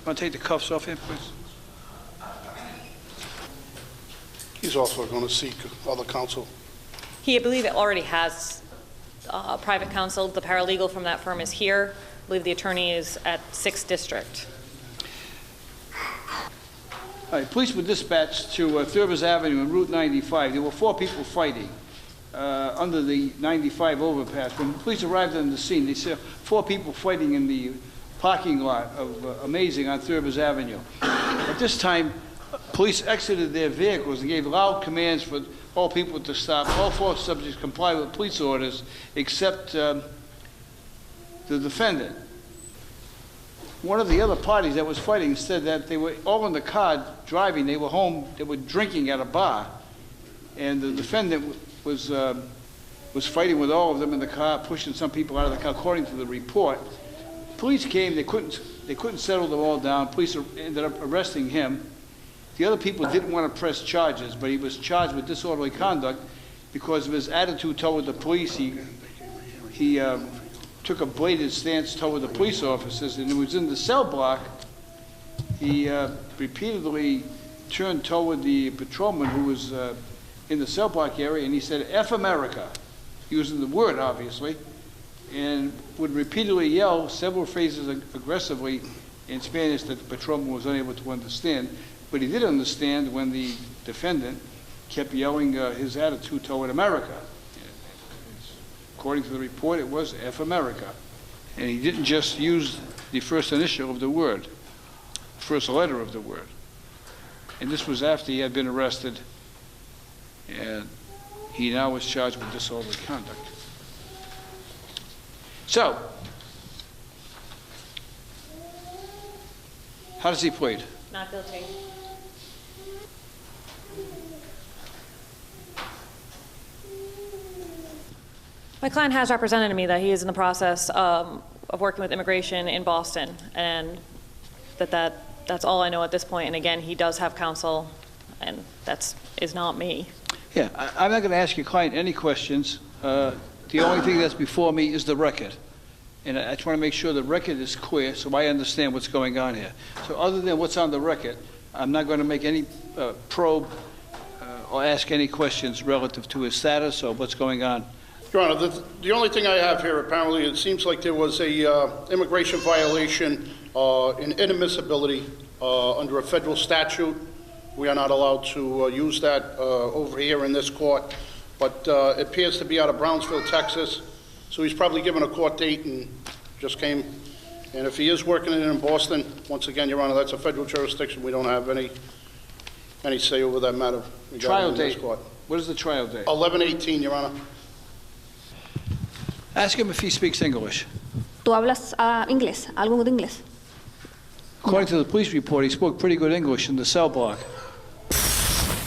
Want to take the cuffs off him, please? He's also going to seek other counsel. He, I believe, already has private counsel. The paralegal from that firm is here. I believe the attorney is at 6th District. All right, police were dispatched to Thurber's Avenue and Route 95. There were 4 people fighting under the 95 overpass. When the police arrived on the scene, they saw 4 people fighting in the parking lot of Amazing on Thurber's Avenue. At this time, police exited their vehicles and gave loud commands for all people to stop. All 4 subjects complied with police orders except the defendant. One of the other parties that was fighting said that they were all in the car driving. They were home. They were drinking at a bar, and the defendant was fighting with all of them in the car, pushing some people out of the car, according to the report. Police came. They couldn't settle them all down. Police ended up arresting him. The other people didn't want to press charges, but he was charged with disorderly conduct because of his attitude toward the police. He took a bladed stance toward the police officers, and it was in the cell block. He repeatedly turned toward the patrolman who was in the cell block area, and he said, "F America," using the word, obviously, and would repeatedly yell several phrases aggressively in Spanish that the patrolman was unable to understand. But he did understand when the defendant kept yelling his attitude toward America. According to the report, it was F America. And he didn't just use the first initial of the word, first letter of the word. And this was after he had been arrested, and he now was charged with disorderly conduct. So, how does he plead? Not guilty. My client has represented to me that he is in the process of working with immigration in Boston, and that's all I know at this point. And again, he does have counsel, and is not me. Yeah, I'm not going to ask your client any questions. The only thing that's before me is the record. And I just want to make sure the record is clear so I understand what's going on here. So other than what's on the record, I'm not going to make any probe or ask any questions relative to his status or what's going on. Your Honor, the only thing I have here, apparently, it seems like there was a immigration violation in inadmissibility under a federal statute. We are not allowed to use that over here in this court, but it appears to be out of Brownsville, Texas. So he's probably given a court date and just came. And if he is working it in Boston, once again, Your Honor, that's a federal jurisdiction. We don't have any say over that matter. Trial date. What is the trial date? 11/18, Your Honor. Ask him if he speaks English. ¿Tú hablas inglés? ¿Algo de inglés? According to the police report, he spoke pretty good English in the cell block.